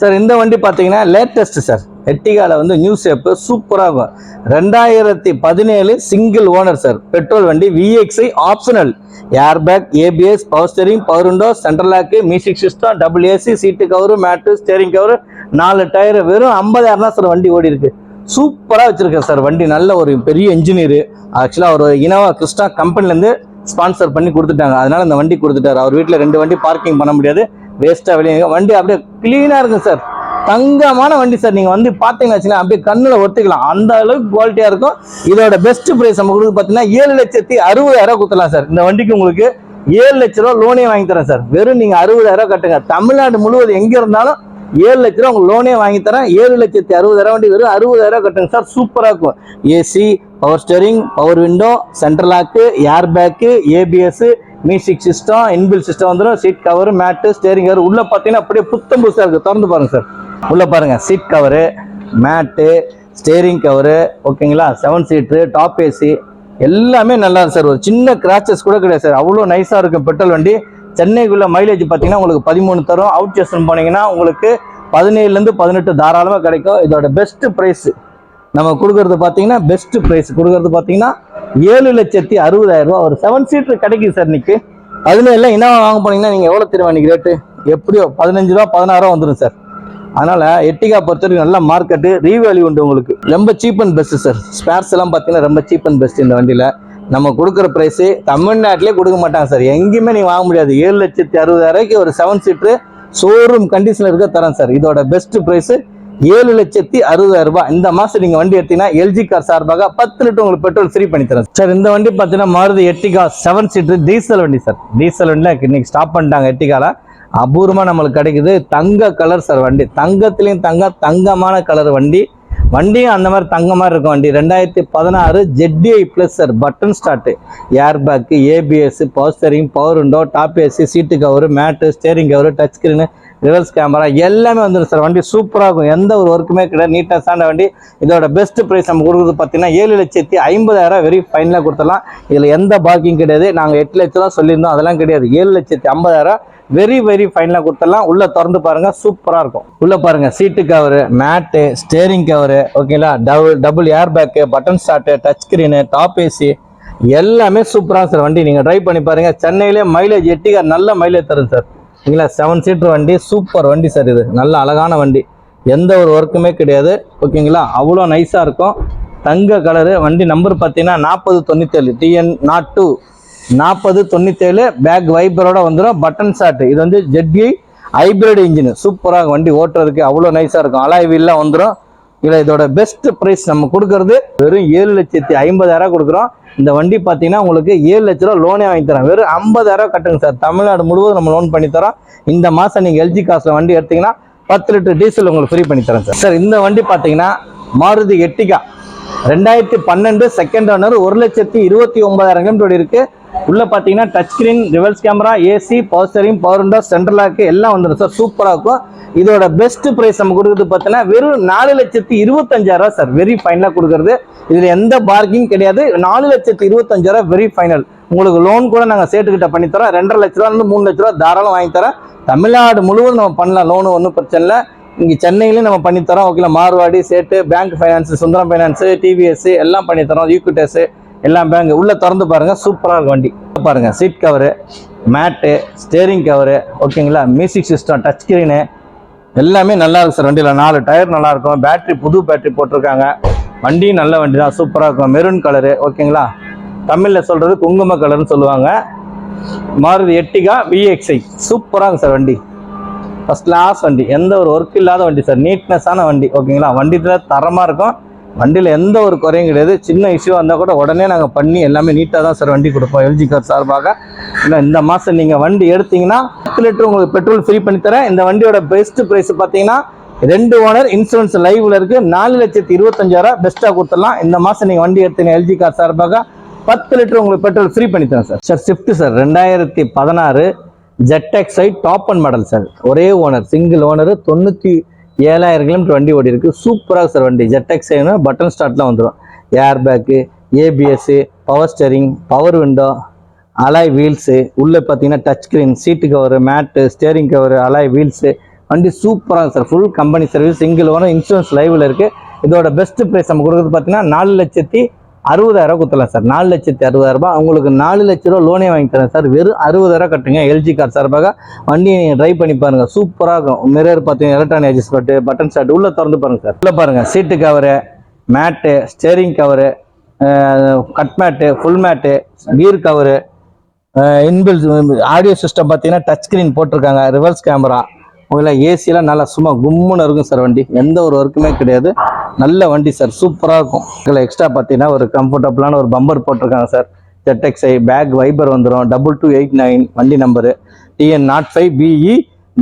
Sir இந்த வண்டி பார்த்தீங்கன்னா லேட்டஸ்ட் சார். எர்டிகால வந்து நியூ ஷேப் சூப்பராக இருக்கும். 2017 சிங்கிள் ஓனர் சார். பெட்ரோல் வண்டி VXI optional. Airbag, ABS, power steering, power window, central lock, music system, double AC, seat cover, mat, steering cover, 4 tyre, வெறும் 50,000 தான் sir வண்டி ஓடி இருக்கு. சூப்பராக வச்சிருக்கேன் சார் வண்டி. நல்ல ஒரு பெரிய இன்ஜினியர். ஆக்சுவலாக ஒரு இனோவா கிறிஸ்டா கம்பெனிலேருந்து ஸ்பான்சர் பண்ணி கொடுத்துட்டாங்க. அதனால இந்த வண்டி கொடுத்துட்டாரு. அவர் வீட்டில் 2 வண்டி பார்க்கிங் பண்ண முடியாது, வேஸ்ட்டாக வெளியே. வண்டி அப்படியே கிளீனாக இருக்கும் சார். தங்கமான வண்டி சார். நீங்கள் வந்து பார்த்தீங்கன்னா அப்படியே கண்ணில் ஒத்திக்கலாம், அந்த அளவுக்கு குவாலிட்டியாக இருக்கும். இதோட பெஸ்ட் ப்ரைஸ் நம்ம கொடுத்து பார்த்தீங்கன்னா 7,60,000 கொடுத்துலாம் சார். இந்த வண்டிக்கு உங்களுக்கு 7 லட்ச ரூபா லோனே வாங்கி தரேன் சார். வெறும் நீங்கள் 60,000 கட்டுங்க. தமிழ்நாடு முழுவதும் எங்கே இருந்தாலும் 7 லட்ச ரூபா உங்களுக்கு லோனே வாங்கி தரேன். 7,60,000 வண்டி வெறும் 60,000 கட்டுங்க சார். சூப்பராக இருக்கும். AC, power steering, power window, central lock, air bag, ABS, music system, inbuilt system வந்துடும். Seat cover, mat, steering cover. உள்ள பார்த்தீங்கன்னா அப்படியே புத்தம் புதுசாக இருக்குது. திறந்து பாருங்க சார். உள்ள பாருங்க, seat cover, mat, steering cover, ஓகேங்களா, 7 சீட்ரு, டாப் AC எல்லாமே நல்லா இருக்கு சார். ஒரு சின்ன கிராச்சஸ் கூட கிடையாது சார். அவ்வளோ நைஸாக இருக்கும் பெட்ரோல் வண்டி. சென்னைக்குள்ள மைலேஜ் பார்த்தீங்கன்னா உங்களுக்கு 13 தரும். அவுட் ஸ்டேஷன் போனீங்கன்னா உங்களுக்கு 17லேருந்து 18 தாராளமாக கிடைக்கும். இதோட பெஸ்ட் ப்ரைஸ் நம்ம கொடுக்கறது பார்த்தீங்கன்னா, பெஸ்ட் ப்ரைஸ் கொடுக்கறது பார்த்தீங்கன்னா 7,60,000 ரூபா. ஒரு 7 சீட்டர் கிடைக்குது சார். இன்னைக்கு 17 இனோவா வாங்க போனீங்கன்னா நீங்கள் எவ்வளோ தருவா இன்னைக்கு ரேட்டு? எப்படியோ 15 ரூபா 16 ரூபா வந்துடும் சார். அதனால எர்டிகா பொறுத்த வரைக்கும் நல்ல மார்க்கெட்டு, ரீவேல்யூ உண்டு உங்களுக்கு. ரொம்ப cheap and best sir. Spares எல்லாம் பார்த்தீங்கன்னா ரொம்ப சீப் அண்ட் பெஸ்ட். இந்த வண்டியில் நம்ம கொடுக்குற ப்ரைஸு தமிழ்நாட்டிலே கொடுக்க மாட்டாங்க சார். எங்கேயுமே நீங்கள் வாங்க முடியாது. 7,60,000 ஒரு 7 சீட்ரு ஷோரூம் கண்டிஷனில் இருக்க தரேன் சார். இதோட பெஸ்ட் ப்ரைஸு 7,60,000 ரூபாய். இந்த மாதம் நீங்கள் வண்டி எடுத்தீங்கன்னா LG கார் சார்பாக 10 லிட்டர் உங்களுக்கு பெட்ரோல் ஃப்ரீ பண்ணி தரேன் சார். இந்த வண்டி பார்த்தீங்கன்னா மாருதி எர்டிகா 7 சீட்ரு டீசல் வண்டி சார். டீசல் வண்டியில் இன்னைக்கு ஸ்டாப் பண்ணிட்டாங்க. எர்டிகால அபூர்வமாக நம்மளுக்கு கிடைக்குது. தங்க கலர் சார் வண்டி. தங்கத்துலேயும் தங்கமான கலர் வண்டி. வண்டியும் அந்த மாதிரி தங்க மாதிரி இருக்கும் வண்டி. 2016 ZDI plus sir. Button start, air bag, ABS, power steering, power window, top AC, seat cover, mat, steering cover, touch screen, reverse camera எல்லாமே வந்துடும் சார். வண்டி சூப்பராக இருக்கும். எந்த ஒரு ஒர்க்குமே கிடையாது. நீட்டாக சாண்ட வண்டி. இதோட பெஸ்ட் ப்ரைஸ் நம்ம கொடுக்குறது பார்த்தீங்கன்னா 7,50,000 வெரி ஃபைனலாக கொடுத்துடலாம். இதில் எந்த பார்க்கிங் கிடையாது. நாங்கள் 8 லட்சம் தான் சொல்லியிருந்தோம், அதெல்லாம் கிடையாது. 7,50,000 வெரி ஃபைனலாக கொடுத்துடலாம். உள்ள திறந்து பாருங்க, சூப்பராக இருக்கும். உள்ள பாருங்க, seat cover, mat, steering cover, ஓகேங்களா, double air bag, button start, touch screen, top AC எல்லாமே சூப்பராக சார். வண்டி நீங்கள் ட்ரைவ் பண்ணி பாருங்க. சென்னையிலே மைலேஜ் எர்டிகா நல்ல மைலேஜ் தரும் சார். ஓகேங்களா, 7 சீட்டர் வண்டி, சூப்பர் வண்டி சார். இது நல்ல அழகான வண்டி, எந்த ஒரு ஒர்க்குமே கிடையாது. ஓகேங்களா, அவ்வளோ நைஸாக இருக்கும். தங்க கலரு வண்டி. நம்பர் பார்த்தீங்கன்னா 4097 TN 02 4097. பேக் வைப்பரோட வந்துடும். Button shot. இது வந்து ZDI ஹைப்ரிட் இன்ஜின். சூப்பராக வண்டி ஓட்டுறதுக்கு அவ்வளோ நைஸாக இருக்கும். அலாய் வீல்லாம் வந்துடும். இல்லை, இதோட பெஸ்ட் ப்ரைஸ் நம்ம கொடுக்கறது வெறும் 7,50,000 கொடுக்குறோம். இந்த வண்டி பார்த்தீங்கன்னா உங்களுக்கு 7 லட்ச ரூபா லோனே வாங்கி தரோம். வெறும் 50,000 கட்டுங்க சார். தமிழ்நாடு முழுவதும் நம்ம லோன் பண்ணி தரோம். இந்த மாதம் நீங்கள் LG காசில் வண்டி எடுத்தீங்கன்னா 10 லிட்டர் டீசல் உங்களுக்கு ஃப்ரீ பண்ணி தரேன் சார். சார் இந்த வண்டி பார்த்தீங்கன்னா Maruti Ertiga 2012 second owner. 1,29,000 kilometre இருக்கு. உள்ள பார்த்தீங்கன்னா touch screen, reverse camera, AC, power steering, power window, central lock எல்லாம் வந்துடும் சார். சூப்பராக இருக்கும். இதோட பெஸ்ட் ப்ரைஸ் நம்ம கொடுக்குறது பார்த்தீங்கன்னா வெறும் 4,25,000 சார். வெரி ஃபைனலாக கொடுக்குறது. இதில் எந்த பார்க்கிங் கிடையாது. 4,25,000 வெரி ஃபைனல். உங்களுக்கு லோன் கூட நாங்கள் சேட்டுக்கிட்ட பண்ணி தரோம். 2.5 லட்ச ரூபா 3 லட்ச ரூபா தாராளம் வாங்கி தரோம். தமிழ்நாடு முழுவதும் நம்ம பண்ணலாம். லோனு ஒன்றும் பிரச்சனை இல்லை. இங்கே சென்னையிலையும் நம்ம பண்ணித்தரோம். ஓகேங்களா, மார்வாடி, சேட்டு, bank finance, Sundaram finance, TVS எல்லாம் பண்ணித்தரோம். ஈக்விட்டஸ் எல்லாம் பேங்க். உள்ள திறந்து பாருங்க, சூப்பராக இருக்கும் வண்டி. பாருங்க, seat cover, mat, steering cover, ஓகேங்களா, மியூசிக் சிஸ்டம், டச் ஸ்கிரீனு எல்லாமே நல்லா இருக்கும் சார். வண்டியில் 4 டயர் நல்லா இருக்கும். பேட்டரி புது பேட்டரி போட்டிருக்காங்க. வண்டியும் நல்ல வண்டி தான். சூப்பராக இருக்கும். மெரூன் கலரு, ஓகேங்களா, தமிழில் சொல்றது குங்கும கலர்னு சொல்லுவாங்க. மாருதி எர்டிகா VXI சூப்பராக இருக்கும் சார். வண்டி ஃபர்ஸ்ட் கிளாஸ் வண்டி. எந்த ஒரு ஒர்க் இல்லாத வண்டி சார். நீட்னஸான வண்டி. ஓகேங்களா, வண்டியில் தரமாக இருக்கும். வண்டியில் எந்த ஒரு குறையும் கிடையாது. சின்ன இஷ்யூ வந்தால் கூட உடனே நாங்கள் பண்ணி எல்லாமே நீட்டாக தான் சார் வண்டி கொடுப்போம் LG கார் சார்பாக. இல்லை, இந்த மாதம் நீங்கள் வண்டி எடுத்தீங்கன்னா 10 லிட்டர் உங்களுக்கு பெட்ரோல் ஃப்ரீ பண்ணி தரேன். இந்த வண்டியோட பெஸ்ட் ப்ரைஸ் பார்த்தீங்கன்னா 2 ஓனர், இன்சூரன்ஸ் லைவ்ல இருக்கு. 4,25,000 பெஸ்ட்டாக கொடுத்துடலாம். இந்த மாதம் நீங்கள் வண்டி எடுத்தீங்கன்னா LG கார் சார்பாக 10 லிட்டர் உங்களுக்கு பெட்ரோல் ஃப்ரீ பண்ணி தரேன் sir. Sir Swift sir 2016 ZXi top and model sir. ஒரே ஓனர், சிங்கிள் ஓனர், 97,000 கிலோமீட்டர் வண்டி ஓடி இருக்கு. சூப்பராக சார் வண்டி. ZXi பட்டன் ஸ்டார்ட்லாம் வந்துடும். Air bag, ABS, power steering, power window, alloy wheels. உள்ளே பார்த்தீங்கன்னா touch screen, seat cover, mat, steering cover, alloy wheels, வண்டி சூப்பராக sir, full company service, single owner, insurance லைவில் இருக்குது. இதோட பெஸ்ட் ப்ரைஸ் நம்ம கொடுக்குறது பார்த்தீங்கன்னா 4,60,000 கொடுத்துடலாம் சார். 4,60,000 உங்களுக்கு 4 லட்ச ரூபா லோனே வாங்கி தரேன் சார். வெறும் 60,000 கட்டுங்க. எல்ஜி கார் சார்பாக வண்டியை நீங்கள் ட்ரைவ் பண்ணி பாருங்கள், சூப்பராக இருக்கும். மிரர் பார்த்தீங்கன்னா எலக்ட்ரானிக் அட்ஜஸ்ட்மெண்ட், பட்டன் ஸ்டார்ட், உள்ளே திறந்து பாருங்கள் சார். உள்ளே பாருங்கள், seat cover, mat, steering cover, cut mat, full mat, gear cover, inbuilt audio system பார்த்தீங்கன்னா டச் ஸ்க்ரீன் போட்டிருக்காங்க, ரிவர்ஸ் கேமரா, உங்களை ஏசியெலாம் நல்லா சும்மா கும்முன்னு இருக்கும் சார். வண்டி எந்த ஒரு ஒர்க்குமே கிடையாது, நல்ல வண்டி சார், சூப்பராக இருக்கும். இதில் எக்ஸ்ட்ரா பார்த்தீங்கன்னா ஒரு கம்ஃபர்டபுளான ஒரு பம்பர் போட்டிருக்காங்க சார். ZXi பேக் வைபர் வந்துடும். 2289 வண்டி நம்பரு, TN05BE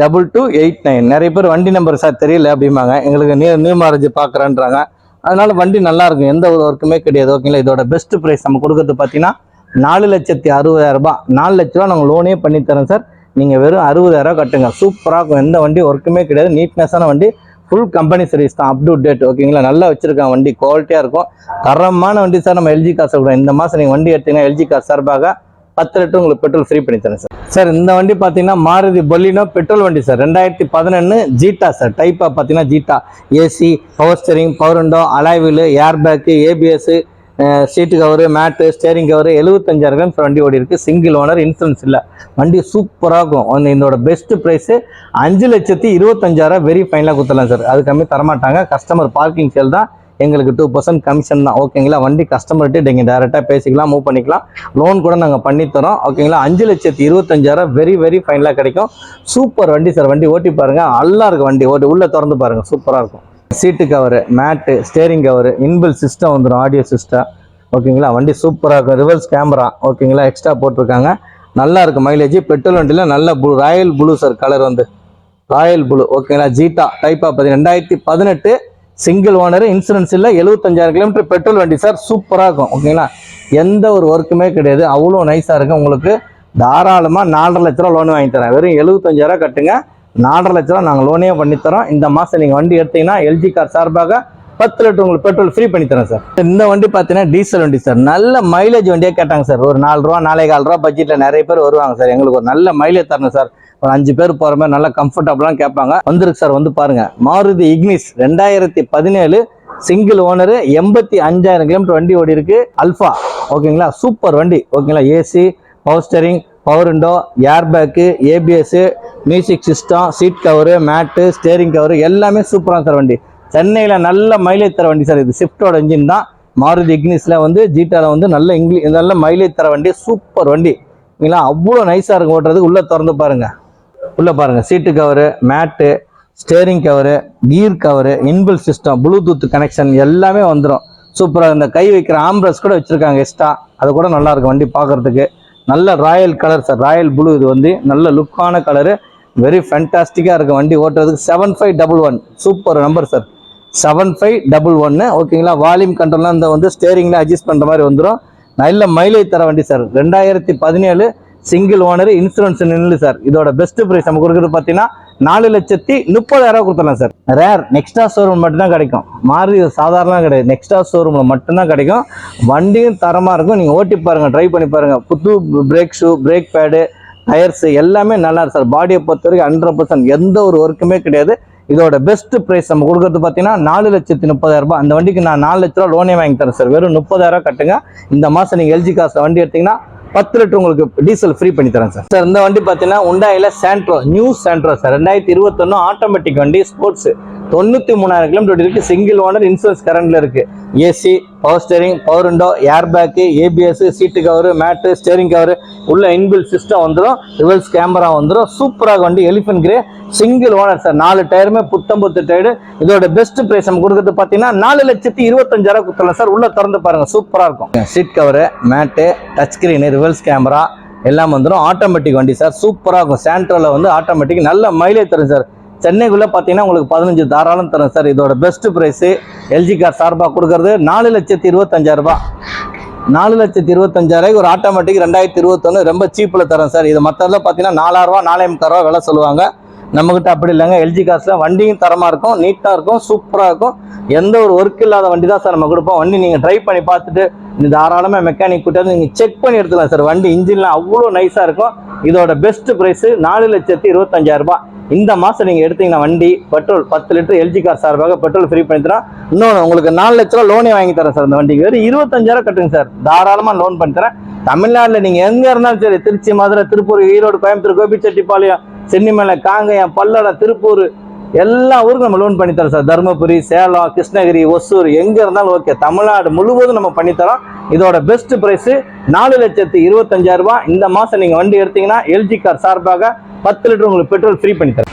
2289. நிறைய பேர் வண்டி நம்பர் சார் தெரியல அப்படிம்பாங்க, எங்களுக்கு நியூ மேரேஜ் பார்க்குறேன்றாங்க. அதனால வண்டி நல்லா இருக்கும், எந்த ஒரு ஒர்க்குமே கிடையாது. ஓகேங்களா, இதோட பெஸ்ட் ப்ரைஸ் நம்ம கொடுக்குறது பார்த்தீங்கன்னா 4,60,000. 4 லட்ச ரூபா நாங்கள் லோனே பண்ணி தரோம் சார். நீங்கள் வெறும் 60,000 கட்டுங்க, சூப்பராக இருக்கும். எந்த வண்டி ஒர்க்குமே கிடையாது, நீட்னஸான வண்டி, ஃபுல் கம்பெனி சர்வீஸ் தான், அப் டு டேட். ஓகேங்களா, நல்லா வச்சிருக்காங்க வண்டி, குவாலிட்டியாக இருக்கும், தரமான வண்டி சார். நம்ம எல்ஜி காசை கூட இந்த மாதம் நீங்கள் வண்டி எடுத்தீங்கன்னா எல்ஜி கார் சார்பாக 10 லிட்டர் உங்களுக்கு பெட்ரோல் ஃப்ரீ பண்ணி தரேன் சார். சார் இந்த வண்டி பார்த்தீங்கன்னா மாருதி பொலினோ பெட்ரோல் வண்டி சார். 2011 Zeta sir. டைப்பாக பார்த்தீங்கன்னா Zeta, AC, power steering, power window, alloy wheel, air bag, ABS, seat cover, mat, steering cover, 75,000 வண்டி ஓடி இருக்குது. சிங்கிள் ஓனர், இன்சூரன்ஸ் இல்லை. வண்டி சூப்பராக இருக்கும். இதோட பெஸ்ட் ப்ரைஸு 5,25,000 வெரி ஃபைனலாக கொடுத்துடலாம் சார். அது கம்மி தரமாட்டாங்க. கஸ்டமர் பார்க்கிங் சேல் தான், எங்களுக்கு 2% கமிஷன் தான். ஓகேங்களா, வண்டி கஸ்டமர்கிட்ட நீங்கள் டேரெக்டாக பேசிக்கலாம், மூவ் பண்ணிக்கலாம், லோன் கூட நாங்கள் பண்ணித்தரோம். ஓகேங்களா, 5,25,000 வெரி வெரி ஃபைனலாக கிடைக்கும். சூப்பர் வண்டி சார். வண்டி ஓட்டி பாருங்கள், நல்லா இருக்கும் வண்டி. உள்ளே திறந்து பாருங்கள், சூப்பராக இருக்கும். சீட்டு cover, mat, steering cover, இன்பில் system வந்துடும், ஆடியோ சிஸ்டம். ஓகேங்களா, வண்டி சூப்பராக இருக்கும். ரிவர்ஸ் கேமரா ஓகேங்களா எக்ஸ்ட்ரா போட்டிருக்காங்க, நல்லா இருக்கும். மைலேஜ் பெட்ரோல் வண்டியில் நல்ல blue, Royal blue sir, colour வந்து ராயல் ப்ளூ. ஓகேங்களா, ஜீட்டா டைப்பாக 2018 சிங்கிள் ஓனர், இன்சூரன்ஸ் இல்லை, 75,000 கிலோமீட்டர் பெட்ரோல் வண்டி சார், சூப்பராக இருக்கும். ஓகேங்களா, எந்த ஒரு ஒர்க்குமே கிடையாது, அவ்வளோ நைஸாக இருக்கும். உங்களுக்கு தாராளமாக 4,5 லட்ச ரூபா லோன் வாங்கி தரேன். வெறும் 75,000 கட்டுங்க, 4,5 லட்ச ரூபா நாங்கள் லோனே பண்ணித்தரோம். இந்த மாதம் நீங்கள் வண்டி எடுத்தீங்கன்னா எல்ஜி கார் சார்பாக 10 லிட்டர் உங்களுக்கு பெட்ரோல் ஃப்ரீ பண்ணி தரேன் சார். இந்த வண்டி பார்த்தீங்கன்னா டீசல் வண்டி சார். நல்ல மைலேஜ் வண்டியாக கேட்டாங்க சார். ஒரு 4 ரூபா 4,15 ரூபா பட்ஜெட்டில் நிறைய பேர் வருவாங்க சார். எங்களுக்கு ஒரு நல்ல மைலேஜ் தரணும் சார். ஒரு 5 பேர் போகிற மாதிரி நல்லா கம்ஃபர்டபுளாக கேட்பாங்க. வந்துருக்கு சார், வந்து பாருங்கள். Maruti Ignis 2017 single owner, 85,000 kilometre வண்டி ஓடி இருக்கு. அல்ஃபா ஓகேங்களா, சூப்பர் வண்டி. ஓகேங்களா, AC, power steering, power window, air bag, ABS, music system, seat cover, mat, steering cover எல்லாமே சூப்பராக சார் வண்டி. சென்னையில் நல்ல மைலேஜ் தர வண்டி சார். இது ஸ்விஃப்டோட இன்ஜின் தான். மாருதி இக்னிஸில் வந்து ஜீட்டாவில் வந்து நல்ல மைலேஜ் தர வண்டி, சூப்பர் வண்டி. ஓகேங்களா, அவ்வளோ நைஸாக இருக்கும் ஓட்டுறதுக்கு. உள்ளே திறந்து பாருங்கள், உள்ளே பாருங்கள். Seat cover, mat, steering cover, கீர் கவரு, இன்பில் சிஸ்டம், ப்ளூடூத் கனெக்ஷன் எல்லாமே வந்துடும். சூப்பராக இந்த கை வைக்கிற ஆம்பிரஸ் கூட வச்சுருக்காங்க எக்ஸ்ட்ரா, அது கூட நல்லாயிருக்கும் வண்டி பார்க்குறதுக்கு. நல்ல Royal colour sir, Royal blue. இது வந்து நல்ல லுக்கான கலரு, வெரி ஃபேண்டாஸ்டிக்காக இருக்கும் வண்டி ஓட்டுறதுக்கு. 7511 சூப்பர் நம்பர் சார், 7511. ஓகேங்களா, வால்யூம் கண்ட்ரோல்லாம் இந்த வந்து ஸ்டேரிங்கில் அட்ஜஸ்ட் பண்ணுற மாதிரி வந்துடும். நல்ல மைலேஜ் தர வண்டி சார். 2017 சிங்கிள் ஓனர், இன்சூரன்ஸ் நின்று சார். இதோட பெஸ்ட் ப்ரைஸ் நம்ம கொடுக்குறது பார்த்தீங்கன்னா 4,30,000 கொடுத்துடலாம் சார். ரேர் நெக்ஸ்டா ஷோரூம் மட்டும்தான் கிடைக்கும். மாருதி சாதாரண கிடையாது, நெக்ஸ்டா ஷோரூமில் மட்டும்தான் கிடைக்கும். வண்டியும் தரமாக இருக்கும். நீங்கள் ஓட்டி பாருங்கள், ட்ரைவ் பண்ணி பாருங்கள். புது brake shoe, brake pad, tyres எல்லாமே நல்லா இருக்கு சார். பாடியை பொறுத்த வரைக்கும் 100% எந்த ஒரு ஒர்க்குமே கிடையாது. இதோட பெஸ்ட் ப்ரைஸ் நம்ம கொடுக்குறது பார்த்தீங்கன்னா 4,30,000. அந்த வண்டிக்கு நான் 4 லட்ச ரூபா லோனே வாங்கி தரேன் சார். வெறும் 30,000 கட்டுங்க. இந்த மாதம் நீங்கள் எல்ஜி காசில் வண்டி எடுத்தீங்கன்னா 10 லிட்டர் உங்களுக்கு டீசல் ஃப்ரீ பண்ணி தரேன் சார். சார் இந்த வண்டி பார்த்தீங்கன்னா உண்டாயில Santro, new Santro sir. 2021 automatic வண்டி, ஸ்போர்ட்ஸ், 93,000 கிலோமீட்டர் இருக்கு. சிங்கிள் ஓனர், இன்சூரன்ஸ் கரண்ட்ல இருக்கு. AC, power steering, power window, air bag, ABS, seat cover, mat, steering cover, உள்ள இன்பில் சிஸ்டம் வந்துடும், ரிவர்ஸ் கேமரா வந்துடும். சூப்பராக வண்டி, elephant grey, single owner sir. 4 டயருமே புத்தம்புத்து டயரு. இதோட பெஸ்ட் பிரைஸ் நம்ம கொடுக்குறது பார்த்தீங்கன்னா 4,25,000 கொடுத்துடலாம் சார். உள்ள திறந்து பாருங்க, சூப்பராக இருக்கும். சீட் கவரு, மேட்டு, டச் ஸ்கிரீனு, ரிவர்ஸ் கேமரா எல்லாம் வந்துடும். ஆட்டோமேட்டிக் வண்டி சார், சூப்பராக இருக்கும். சாண்ட்ரோவில் வந்து ஆட்டோமேட்டிக் நல்ல மைலேஜ் தரும் சார். சென்னைக்குள்ளே பார்த்தீங்கன்னா உங்களுக்கு 15 தாராளம் தரும் சார். இதோட பெஸ்ட் ப்ரைஸு எல்ஜி கார் சார்பாக கொடுக்குறது 4,25,000. 4,25,000 ஒரு ஆட்டோமேட்டிக் 2021 ரொம்ப சீப்பில் தரேன் சார். இது மற்றதில் பார்த்தீங்கன்னா 4,000 ரூபா 4,500 விலை சொல்லுவாங்க. நம்மகிட்ட அப்படி இல்லைங்க. எல்ஜி கார்ஸ்ல வண்டியும் தரமா இருக்கும், நீட்டா இருக்கும், சூப்பரா இருக்கும். எந்த ஒரு ஒர்க் இல்லாத வண்டி தான் சார் நம்ம கொடுப்போம். வண்டி நீங்க டிரைவ் பண்ணி பார்த்துட்டு தாராளமா மெக்கானிக் கிட்ட நீங்க செக் பண்ணி எடுத்துக்கலாம் சார். வண்டி இன்ஜின்லாம் அவ்வளோ நைஸா இருக்கும். இதோட பெஸ்ட் பிரைஸ் 4,25,000 ரூபாய். இந்த மாசம் நீங்க எடுத்தீங்கன்னா வண்டி பெட்ரோல் 10 லிட்டர் எல்ஜி கார் சார்பாக பெட்ரோல் ஃப்ரீ பண்ணி தரேன். இன்னொன்று உங்களுக்கு 4 லட்ச ரூபா லோனே வாங்கி தரேன் சார். இந்த வண்டிக்கு வெறும் 25,000 கட்டுங்க சார், தாராளமா லோன் பண்ணி தரேன். தமிழ்நாட்டில் நீங்க எங்க இருந்தாலும் சரி, திருச்சி, மதுரை, திருப்பூர், ஈரோடு, கோயம்புத்தூர், கோபிச்செட்டிப்பாளையம், சென்னிமலை, காங்கயம், பல்லடம், திருப்பூர் எல்லா ஊருக்கும் நம்ம லோன் பண்ணி தரோம் சார். தருமபுரி, சேலம், கிருஷ்ணகிரி, ஒசூர் எங்க இருந்தாலும் ஓகே, தமிழ்நாடு முழுவதும் நம்ம பண்ணித்தரோம். இதோட பெஸ்ட் பிரைஸ் 4,25,000 ரூபாய். இந்த மாசம் நீங்க வண்டி எடுத்தீங்கன்னா எல்ஜி கார் சார்பாக 10 லிட்டர் உங்களுக்கு பெட்ரோல் ஃப்ரீ பண்ணி தரேன்.